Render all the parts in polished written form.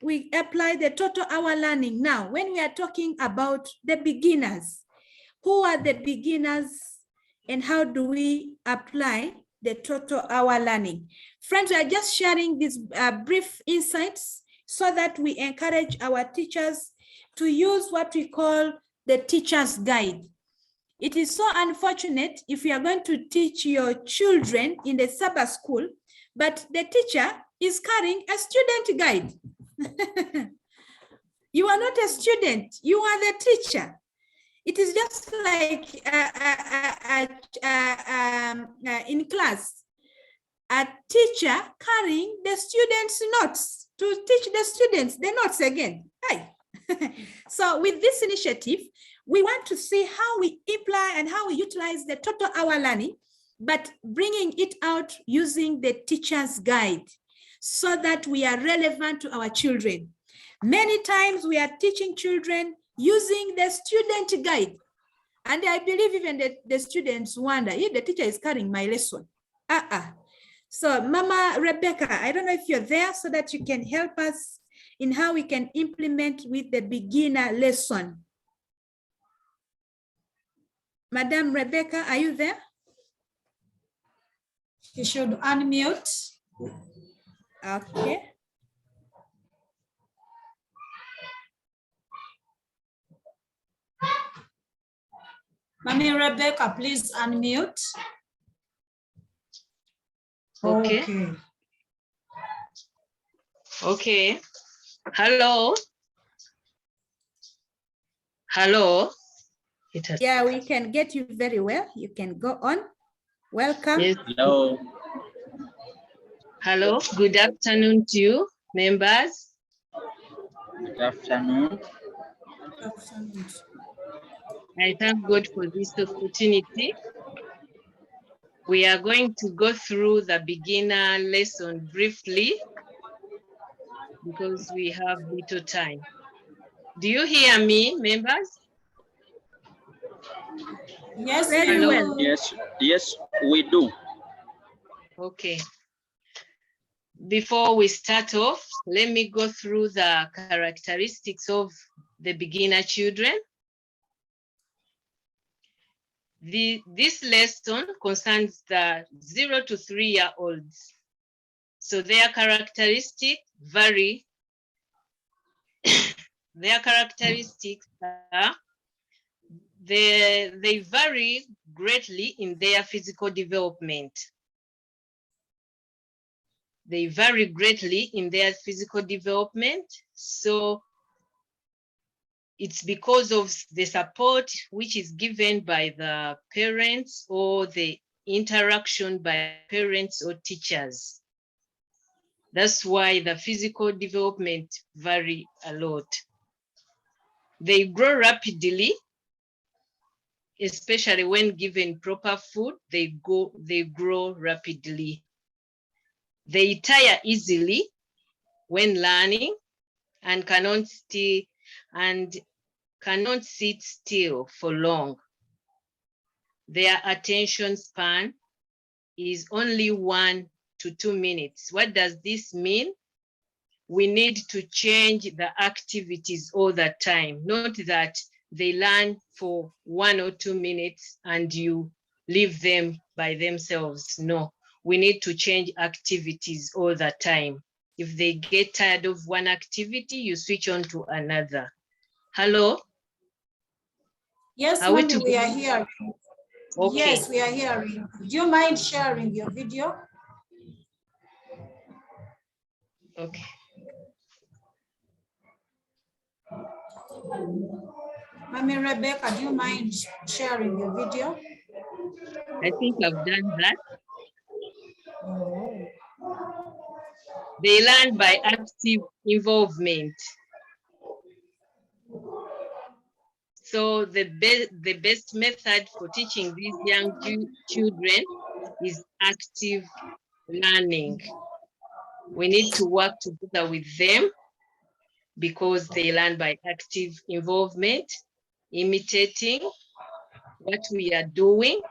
we apply the total hour learning. Now, when we are talking about the beginners, who are the beginners and how do we apply the total hour learning? Friends, we are just sharing these brief insights so that we encourage our teachers to use what we call the teacher's guide. It is so unfortunate if you are going to teach your children in the Sabbath school, but the teacher is carrying a student guide. You are not a student, you are the teacher. It is just like in class, a teacher carrying the students' notes to teach the students the notes again. Hi. So with this initiative, we want to see how we imply and how we utilize the total hour learning, but bringing it out using the teacher's guide so that we are relevant to our children. Many times we are teaching children using the student guide. And I believe even the students wonder if the teacher is carrying my lesson. So Mama Rebecca, I don't know if you're there so that you can help us in how we can implement with the beginner lesson. Madam Rebecca, are you there? You should unmute. Okay. Mommy Rebecca, please unmute. Okay. Okay. Hello. Hello. Yeah, we can get you very well. You can go on. Welcome. Yes. Hello. Hello. Good afternoon to you, members. Good afternoon. I thank God for this opportunity. We are going to go through the beginner lesson briefly because we have little time. Do you hear me, members? Yes, very well. Yes, we do. Okay. Before we start off, let me go through the characteristics of the beginner children. This lesson concerns the 0 to 3-year-olds. So their characteristics vary. Their characteristics are, they vary greatly in their physical development. They vary greatly in their physical development. So it's because of the support which is given by the parents or the interaction by parents or teachers. That's why the physical development vary a lot. They grow rapidly, especially when given proper food, they grow rapidly. They tire easily when learning and cannot sit still for long. Their attention span is only 1 to 2 minutes. What does this mean? We need to change the activities all the time, not that they learn for 1 or 2 minutes and you leave them by themselves. No, we need to change activities all the time. If they get tired of one activity, you switch on to another. Hello? Yes, Mommy, we are hearing. Okay. Yes, we are hearing. Do you mind sharing your video? Okay. Mommy Rebecca, do you mind sharing your video? I think I've done that. They learn by active involvement. So the best method for teaching these young children is active learning. We need to work together with them because they learn by active involvement, imitating what we are doing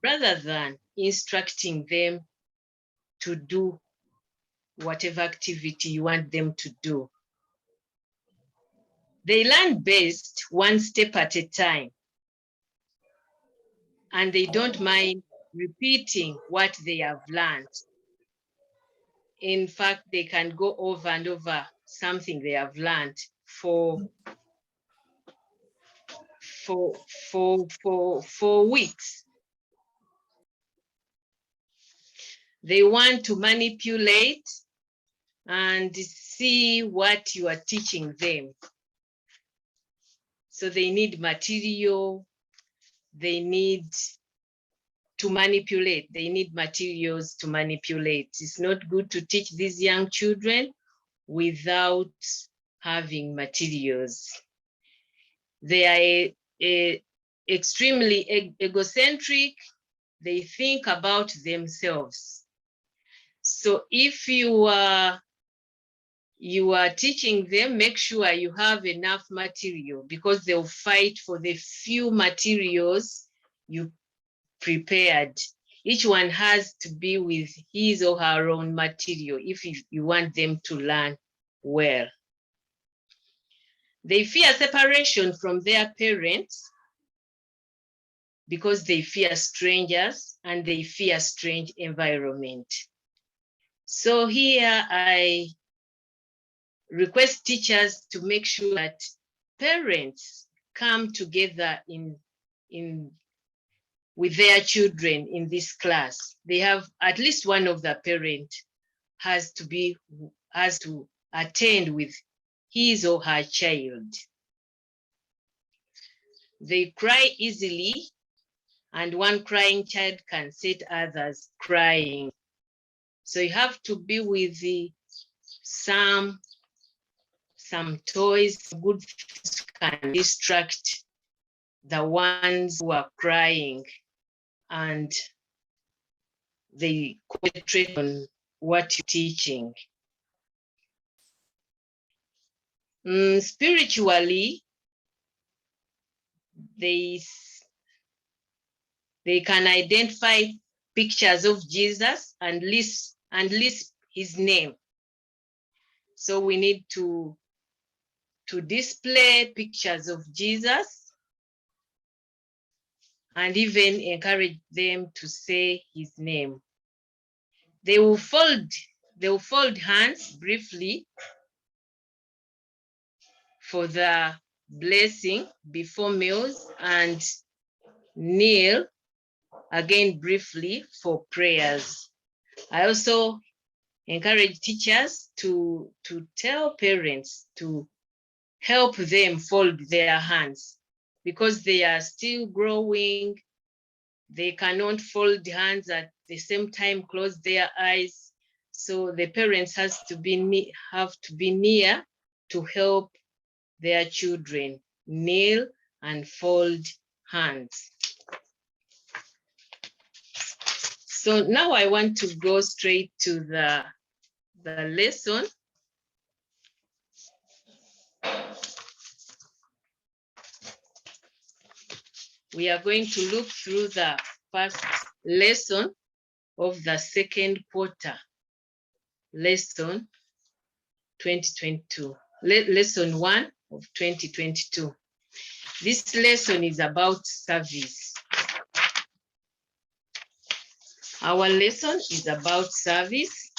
rather than instructing them to do whatever activity you want them to do. They learn best one step at a time, and they don't mind repeating what they have learned. In fact, they can go over and over something they have learned for weeks. They want to manipulate and see what you are teaching them. So they need material, they need to manipulate, they need materials to manipulate. It's not good to teach these young children without having materials. They are extremely egocentric. They think about themselves. So if you are teaching them, make sure you have enough material, because they'll fight for the few materials you prepared. Each one has to be with his or her own material if you want them to learn well. They fear separation from their parents because they fear strangers and they fear strange environment. So here I request teachers to make sure that parents come together with their children in this class. They have at least one of the parent has to attend with his or her child. They cry easily, and one crying child can set others crying. So you have to be with some toys, good things can distract the ones who are crying, and they concentrate on what you're teaching. Spiritually, they can identify pictures of Jesus and list his name. So we need to display pictures of Jesus and even encourage them to say his name. They will fold hands briefly for the blessing before meals and kneel again briefly for prayers. I also encourage teachers to tell parents to help them fold their hands, because they are still growing. They cannot fold hands at the same time, close their eyes. So the parents have to be near to help their children kneel and fold hands. So now I want to go straight to the lesson. We are going to look through the first lesson of the second quarter, lesson 2022, lesson 1 of 2022. This lesson is about service. Our lesson is about service.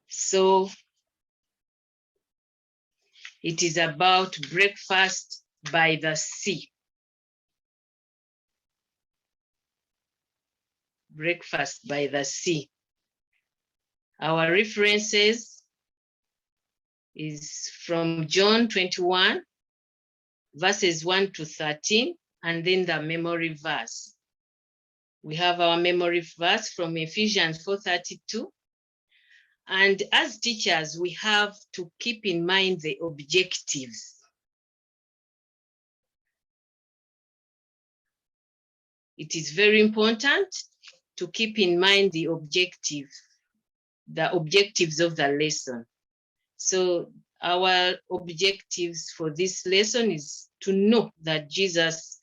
So it is about breakfast by the sea. Breakfast by the sea. Our references is from John 21, verses 1 to 13, and then the memory verse. We have our memory verse from Ephesians 4:32. And as teachers, we have to keep in mind the objectives. It is very important to keep in mind the objectives of the lesson. So our objectives for this lesson is to know that Jesus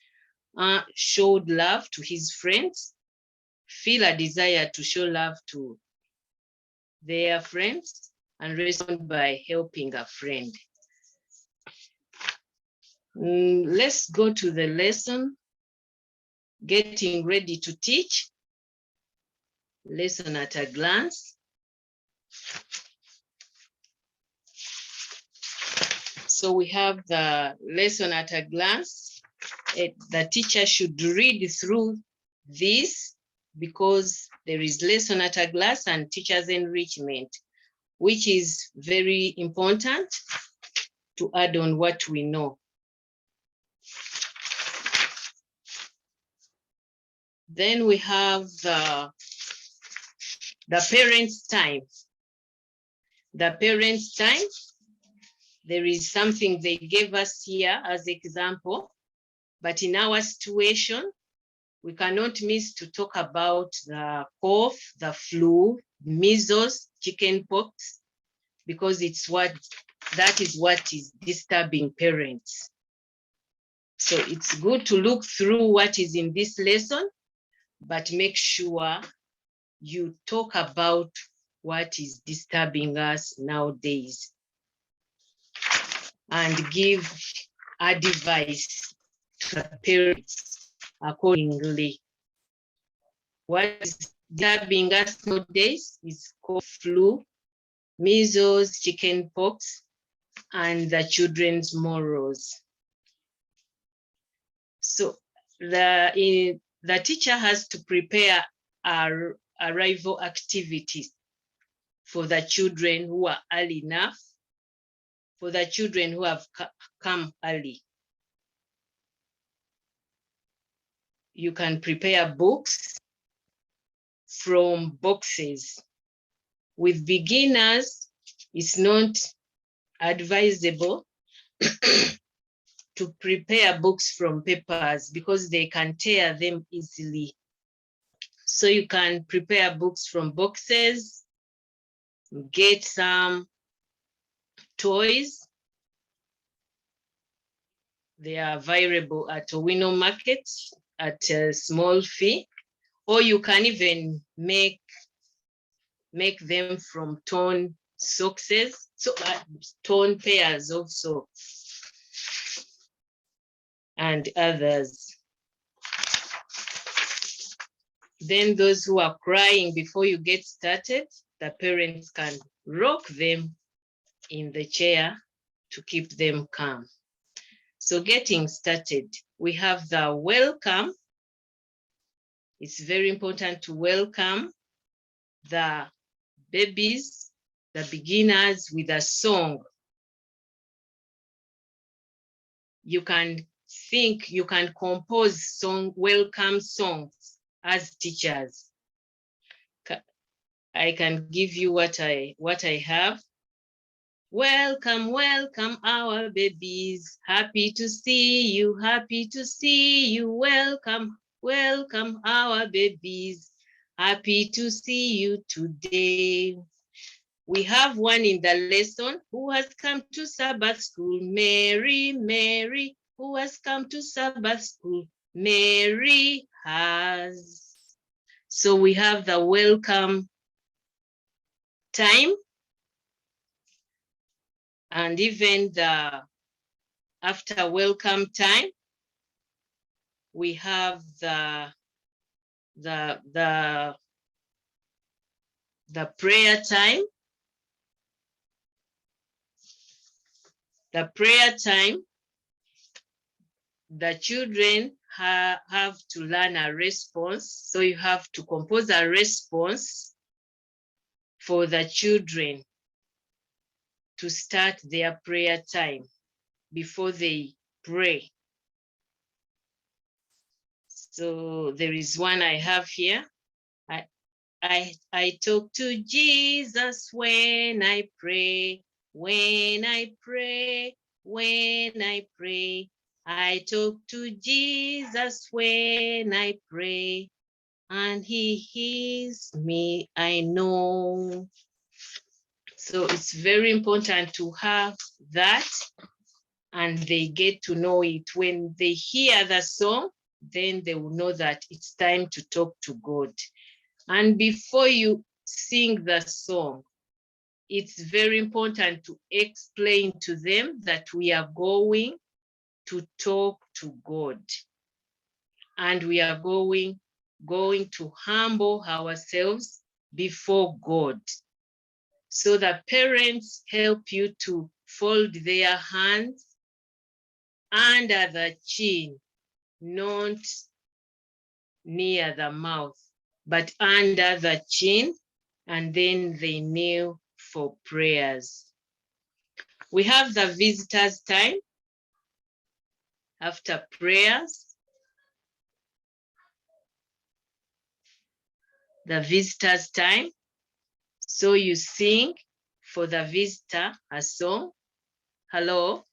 showed love to his friends, feel a desire to show love to their friends, and respond by helping a friend. Let's go to the lesson, getting ready to teach. Lesson at a glance. So we have the lesson at a glance. The teacher should read through this because there is lesson at a glance and teacher's enrichment, which is very important to add on what we know. Then we have the parents' time. The parents' time, there is something they gave us here as example, but in our situation, we cannot miss to talk about the cough, the flu, measles, chicken pox, because that is what is disturbing parents. So it's good to look through what is in this lesson, but make sure you talk about what is disturbing us nowadays and give advice to the parents accordingly. What is disturbing us nowadays is cough, flu, measles, chicken pox, and the children's morals. So the teacher has to prepare arrival activities for the children who are early enough, for the children who have come early. You can prepare books from boxes. With beginners, it's not advisable to prepare books from papers because they can tear them easily. So you can prepare books from boxes, get some toys. They are available at Owino Market at a small fee, or you can even make them from torn socks, torn pairs of socks, and others. Then those who are crying before you get started, the parents can rock them in the chair to keep them calm. So getting started, we have the welcome. It's very important to welcome the babies, the beginners with a song. You can compose welcome songs as teachers. I can give you what I have. Welcome, welcome our babies. Happy to see you, happy to see you. Welcome, welcome our babies. Happy to see you today. We have one in the lesson. Who has come to Sabbath school? Mary, Mary. Who has come to Sabbath school? Mary has. So we have the welcome time, and even the after welcome time, we have the prayer time. The prayer time, the children have to learn a response. So you have to compose a response for the children to start their prayer time before they pray. So there is one I have here. I talk to Jesus when I pray. When I pray, when I pray, I talk to Jesus when I pray, and he hears me, I know. So it's very important to have that, and they get to know it. When they hear the song, then they will know that it's time to talk to God. And before you sing the song, it's very important to explain to them that we are going to talk to God, and we are going to humble ourselves before God. So the parents help you to fold their hands under the chin, not near the mouth, but under the chin, and then they kneel for prayers. We have the visitors' time after prayers. The visitors' time. So you sing for the visitor a song. Hello?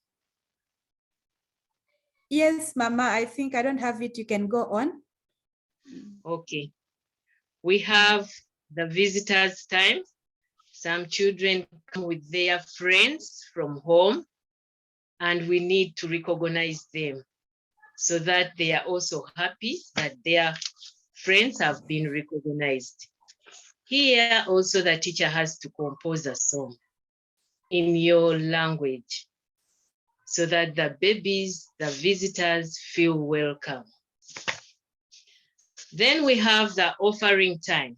Yes, Mama, I think I don't have it. You can go on. Okay. We have the visitors' time. Some children come with their friends from home, and we need to recognize them so that they are also happy that their friends have been recognized. Here also the teacher has to compose a song in your language so that the babies, the visitors feel welcome. Then we have the offering time.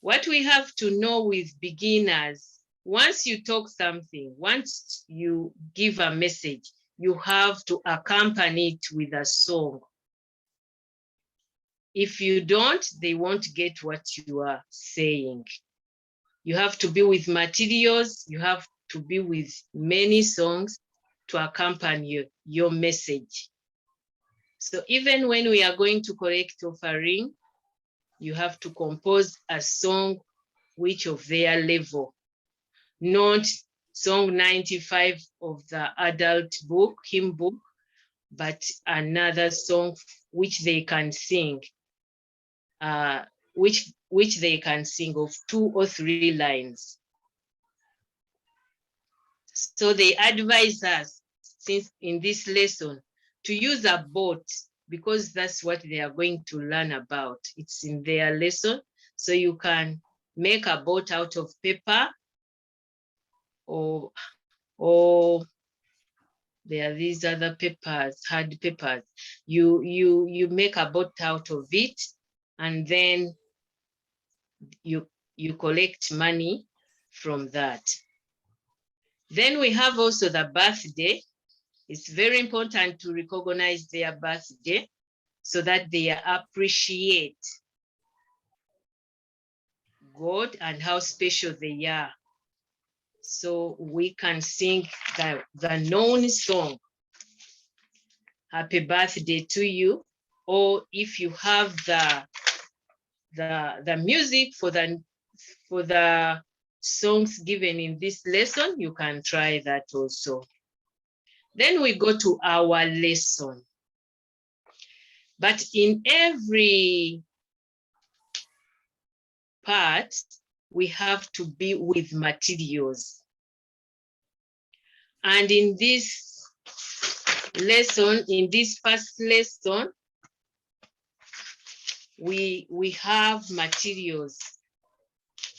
What we have to know with beginners, once you talk something, once you give a message, you have to accompany it with a song. If you don't, they won't get what you are saying. You have to be with materials, you have to be with many songs to accompany your message. So even when we are going to collect offering, you have to compose a song which of their level, not song 95 of the adult book, hymn book, but another song which they can sing, which they can sing of 2 or 3 lines. So they advise us, since in this lesson, to use a boat, because that's what they are going to learn about. It's in their lesson. So you can make a boat out of paper, or there are these other papers, hard papers. You make a boat out of it, and then you collect money from that. Then we have also the birthday. It's very important to recognize their birthday so that they appreciate God and how special they are. So we can sing the known song, Happy Birthday to You, or if you have the music for the songs given in this lesson, you can try that also. Then we go to our lesson. But in every part, we have to be with materials. And in this lesson, in this first lesson, we have materials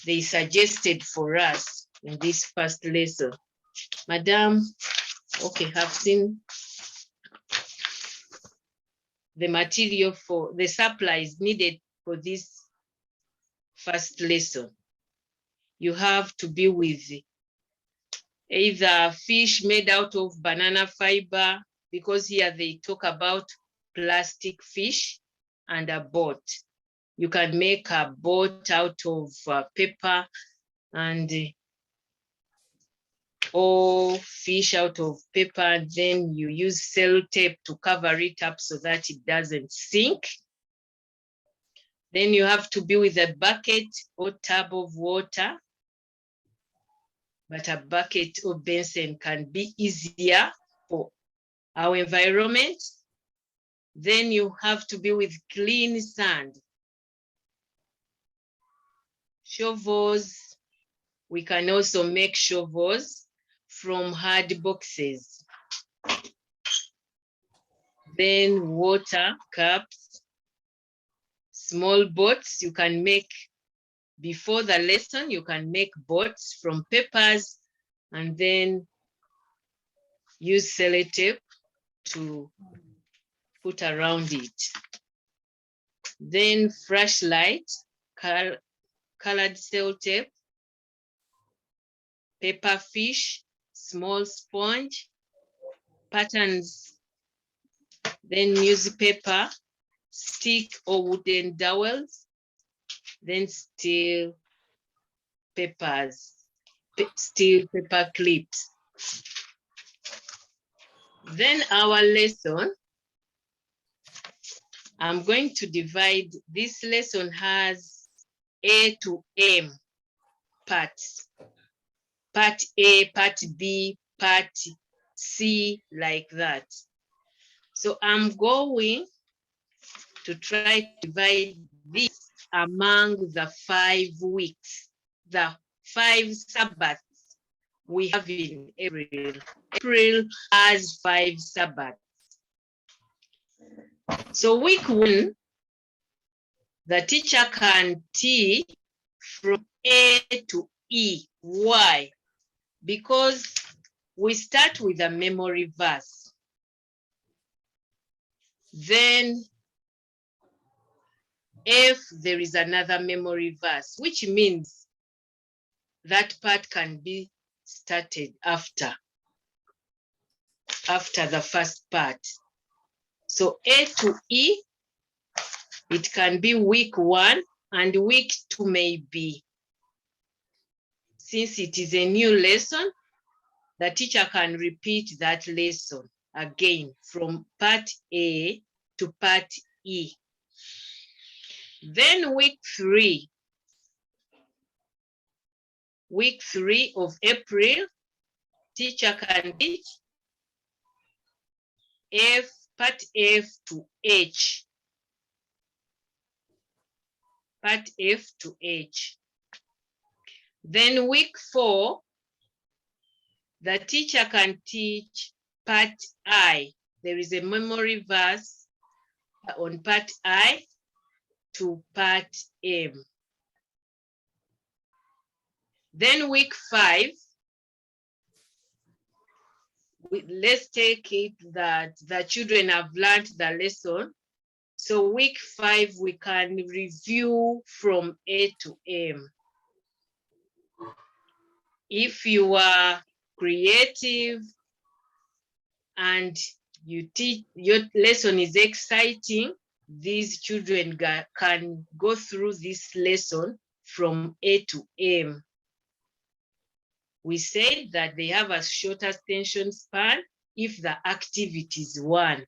they suggested for us in this first lesson. Madam, okay, have seen the material for the supplies needed for this first lesson. You have to be with either fish made out of banana fiber, because here they talk about plastic fish, and a boat. You can make a boat out of paper, and or fish out of paper. Then you use sellotape to cover it up so that it doesn't sink. Then you have to be with a bucket or tub of water, but a bucket or basin can be easier for our environment. Then you have to be with clean sand. Shovels, we can also make shovels from hard boxes. Then water cups, small boats, you can make before the lesson, you can make boats from papers and then use sellotape to put around it. Then flashlight, colored sellotape, paper fish, small sponge, patterns, then newspaper, stick or wooden dowels, then steel papers, steel paper clips. Then our lesson, I'm going to divide, this lesson has A to M parts. Part A, part B, part C, like that. So I'm going to try to divide this among the 5 weeks, the 5 Sabbaths we have in April. April has 5 Sabbaths. So week 1, the teacher can teach from A to E. Why? Because we start with a memory verse. Then if there is another memory verse, which means that part can be started after the first part. So A to E, it can be week 1 and week 2 may be. Since it is a new lesson, the teacher can repeat that lesson again from part A to part E. Then week 3 of April, teacher can teach part F to H. Part F to H. Then week 4, the teacher can teach part I. There is a memory verse on part I to part M. Then week 5, let's take it that the children have learned the lesson. So week 5, we can review from A to M. If you are creative and you teach, your lesson is exciting, these children can go through this lesson from A to M. We said that they have a shorter attention span if the activity is one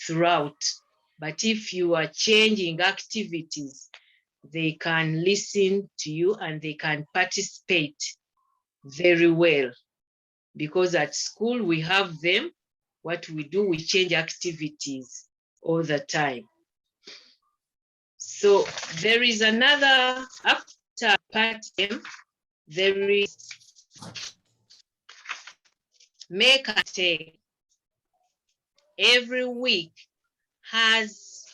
throughout. But if you are changing activities, they can listen to you and they can participate very well. Because at school we have them, what we do, we change activities all the time. So there is another, after part M, there is make and take. Every week has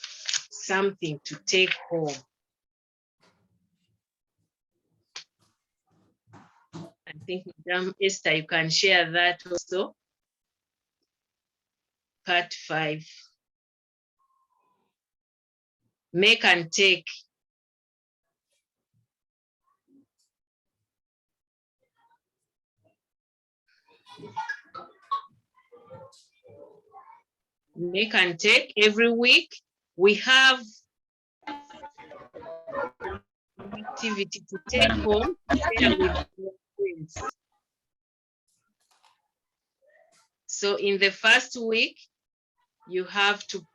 something to take home. I think Madam Esther, you can share that also. Part 5. Make and take. Make and take. Every week we have activity to take home, share with your friends. So in the first week, you have to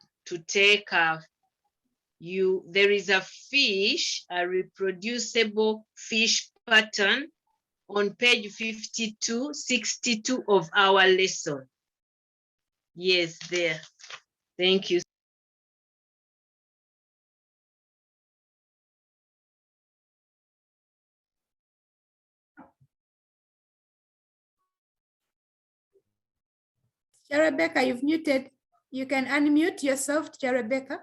take there is a fish, a reproducible fish pattern on page 52, 62 of our lesson. Yes, there. Thank you. Rebecca, you've muted. You can unmute yourself, Rebecca.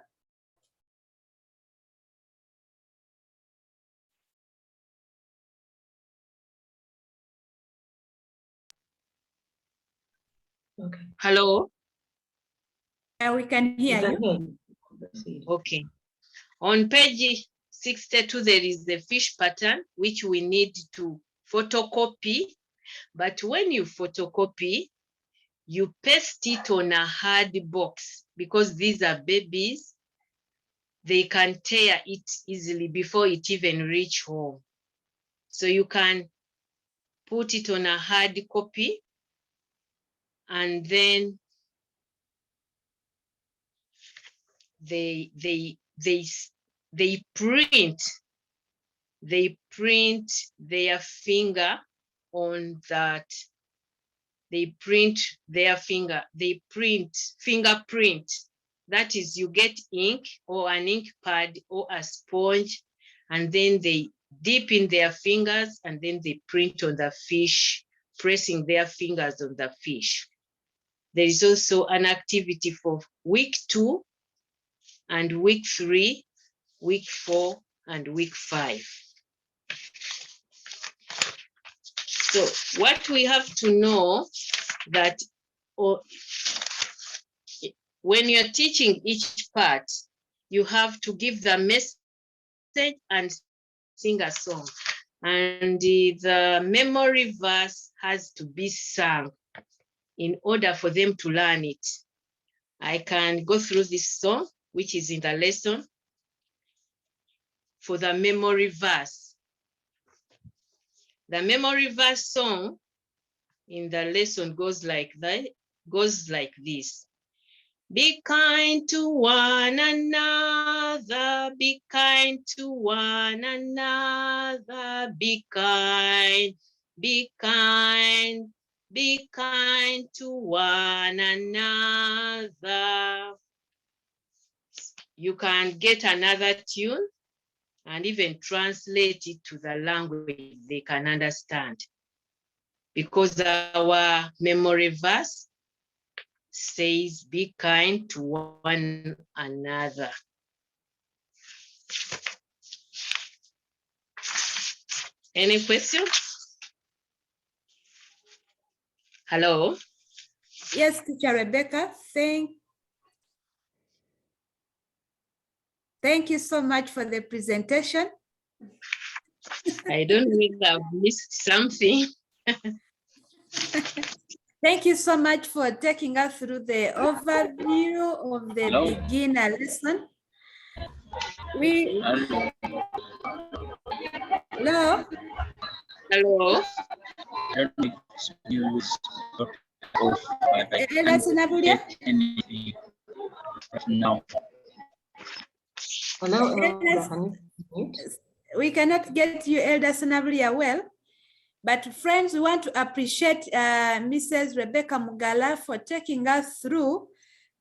Okay. Hello? We can hear you. Okay. On page 62, there is the fish pattern, which we need to photocopy. But when you photocopy, you paste it on a hard box because these are babies. They can tear it easily before it even reach home. So you can put it on a hard copy and then they print their finger on that. They print their finger, they print fingerprint. That is, you get ink or an ink pad or a sponge, and then they dip in their fingers and then they print on the fish, pressing their fingers on the fish. There is also an activity for week 2 and week 3, week 4, and week 5. So what we have to know that when you're teaching each part, you have to give the message and sing a song. And the memory verse has to be sung in order for them to learn it. I can go through this song, which is in the lesson for the memory verse. The memory verse song in the lesson goes like that, goes like this. Be kind to one another, be kind to one another, be kind, be kind, be kind to one another. You can get another tune and even translate it to the language they can understand, because our memory verse says, be kind to one another. Any questions? Hello? Yes, Teacher Rebecca, thank you so much for the presentation. I don't know if I've missed something. Thank you so much for taking us through the overview of the beginner lesson. Hello? Hello? Now. We cannot get you, Elder Sanabulia, well. But friends, we want to appreciate Mrs. Rebecca Mugalu for taking us through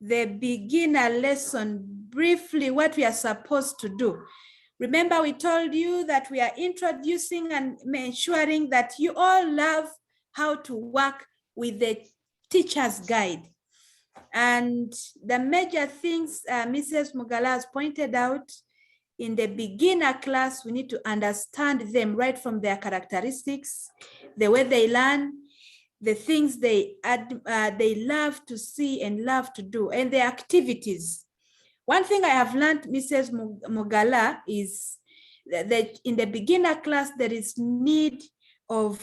the beginner lesson, briefly what we are supposed to do. Remember, we told you that we are introducing and ensuring that you all love how to work with the teacher's guide. And the major things Mrs. Mugalu has pointed out in the beginner class, we need to understand them right from their characteristics, the way they learn, the things they love to see and love to do, and their activities. One thing I have learned, Mrs. Mugalu, is that in the beginner class, there is need of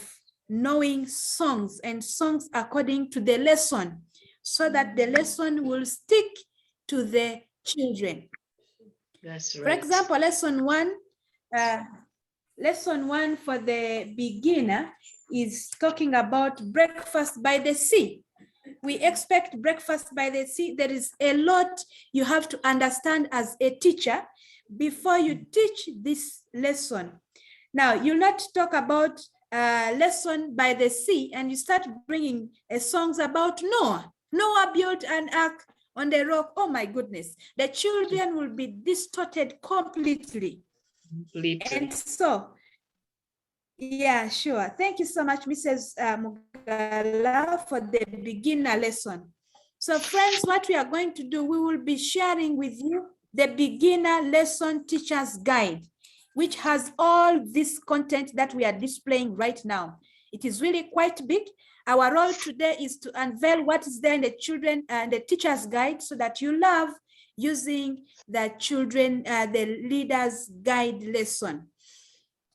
knowing songs and songs according to the lesson, so that the lesson will stick to the children. That's right. For example, lesson one for the beginner is talking about breakfast by the sea. We expect breakfast by the sea. There is a lot you have to understand as a teacher before you teach this lesson. Now, you'll not talk about lesson by the sea and you start bringing songs about Noah. Noah built an ark on the rock. Oh my goodness, the children will be distorted completely. And so, yeah, sure. Thank you so much, Mrs. Mugalu, for the beginner lesson. So friends, what we are going to do, we will be sharing with you the beginner lesson teacher's guide, which has all this content that we are displaying right now. It is really quite big. Our role today is to unveil what is there in the children and the teacher's guide so that you love using the children, the leader's guide lesson.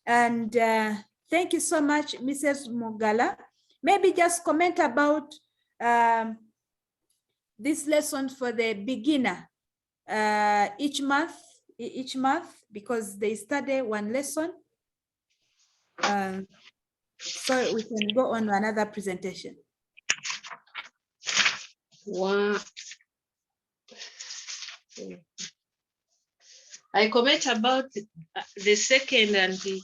And thank you so much, Mrs. Mugalu. Maybe just comment about this lesson for the beginner each month, because they study one lesson. So we can go on to another presentation. Wow. I comment about the second and the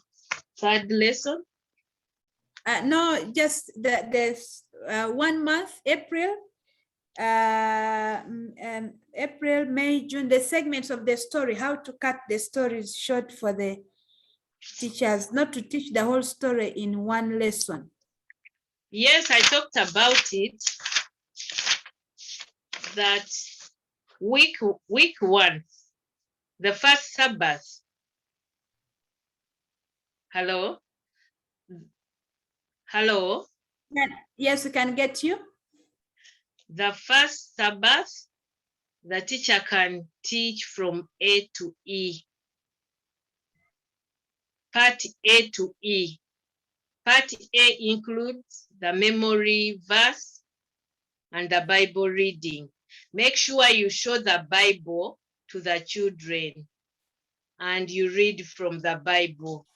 third lesson. No, just the 1 month, April, April, May, June, the segments of the story, how to cut the stories short for the teachers, not to teach the whole story in one lesson. Yes, I talked about it, that week 1, the first Sabbath. Hello? Hello? Yes, we can get you. The first Sabbath, the teacher can teach from A to E. Part A to E. Part A includes the memory verse and the Bible reading. Make sure you show the Bible to the children and you read from the Bible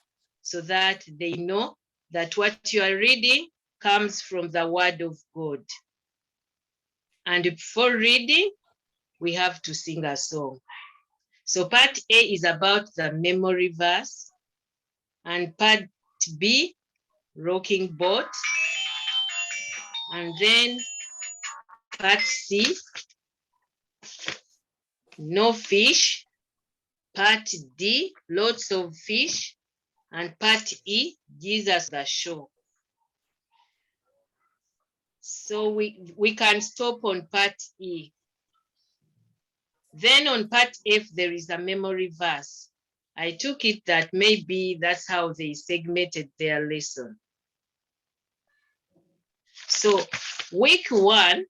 so that they know that what you are reading comes from the Word of God. And before reading, we have to sing a song. So part A is about the memory verse, and part B, rocking boat, and then part C, no fish, part D, lots of fish, and part E, Jesus the show. So we can stop on part E. Then on part F, there is a memory verse. I took it that maybe that's how they segmented their lesson. So week 1,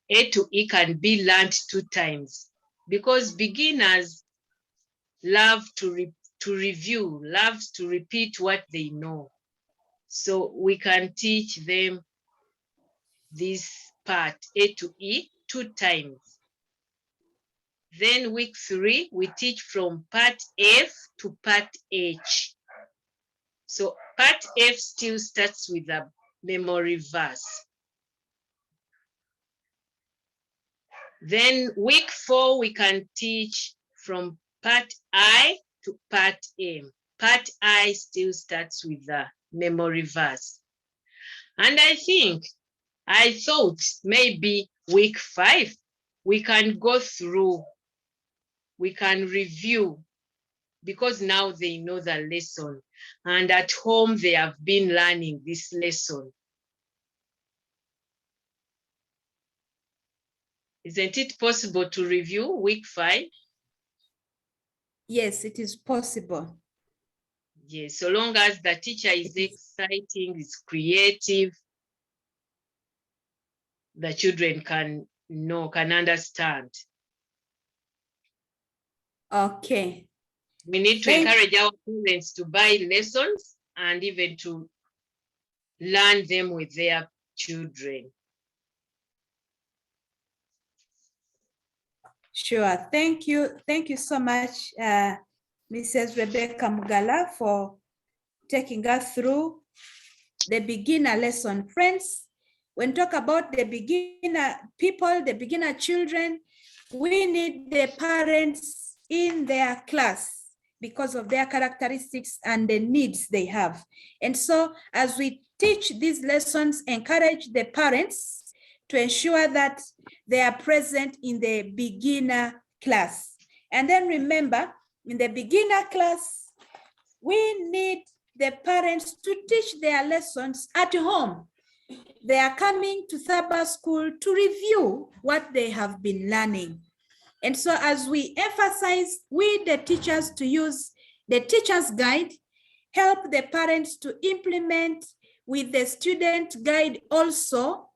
A to E can be learned 2 times because beginners love to review, love to repeat what they know. So we can teach them this part, A to E, 2 times. Then week 3, we teach from part F to part H. So part F still starts with a memory verse. Then week 4, we can teach from part I to part M. Part I still starts with the memory verse. And I thought maybe week 5, we can go through, we can review, because now they know the lesson. And at home, they have been learning this lesson. Isn't it possible to review week 5? Yes, it is possible. Yes, so long as the teacher is exciting, is creative, the children can know, can understand. Okay. We need to encourage our parents to buy lessons and even to learn them with their children. Sure. Thank you. Thank you so much, Mrs. Rebecca Mugalu, for taking us through the beginner lesson. Friends, when talk about the beginner people, the beginner children, we need the parents in their class because of their characteristics and the needs they have. And so as we teach these lessons, encourage the parents to ensure that they are present in the beginner class. And then remember, in the beginner class, we need the parents to teach their lessons at home. They are coming to Sabbath school to review what they have been learning. And so as we emphasize with the teachers to use the teacher's guide, help the parents to implement with the student guide also,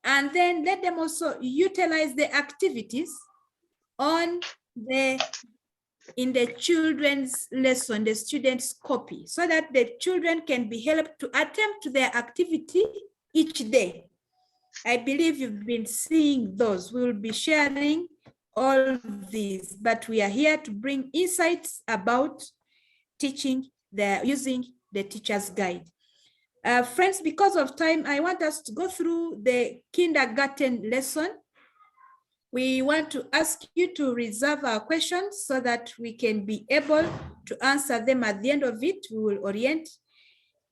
and then let them also utilize the activities on in the children's lesson, the student's copy, so that the children can be helped to attempt their activity each day. I believe you've been seeing those. We will be sharing all these, but we are here to bring insights about teaching, using the teacher's guide. Friends, because of time, I want us to go through the kindergarten lesson. We want to ask you to reserve our questions so that we can be able to answer them at the end of it. We will orient.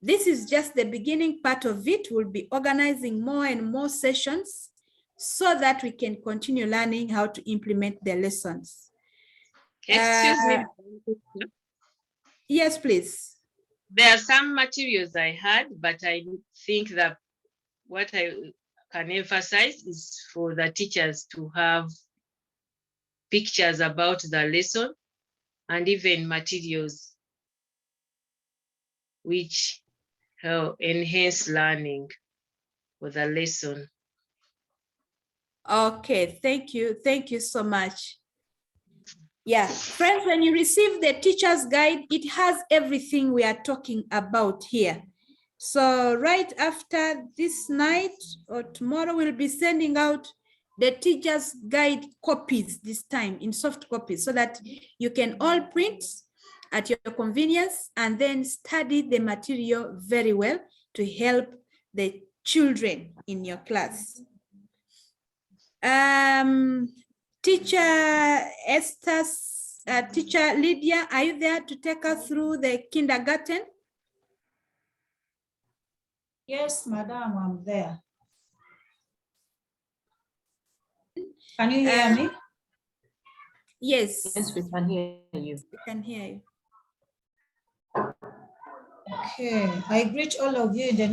This is just the beginning part of it. We'll be organizing more and more sessions so that we can continue learning how to implement the lessons. Excuse me. Yes, please. There are some materials I had, but I think that what I can emphasize is for the teachers to have pictures about the lesson and even materials which help enhance learning for the lesson. Okay, thank you. Thank you so much. Yeah, friends, when you receive the teacher's guide, it has everything we are talking about here. So right after this night or tomorrow, we'll be sending out the teacher's guide copies this time in soft copies so that you can all print at your convenience and then study the material very well to help the children in your class. Teacher Esther, Teacher Lydia, are you there to take us through the kindergarten? Yes, madam, I'm there. Can you hear me? Yes. Yes, we can hear you. We can hear you. Okay, I greet all of you in the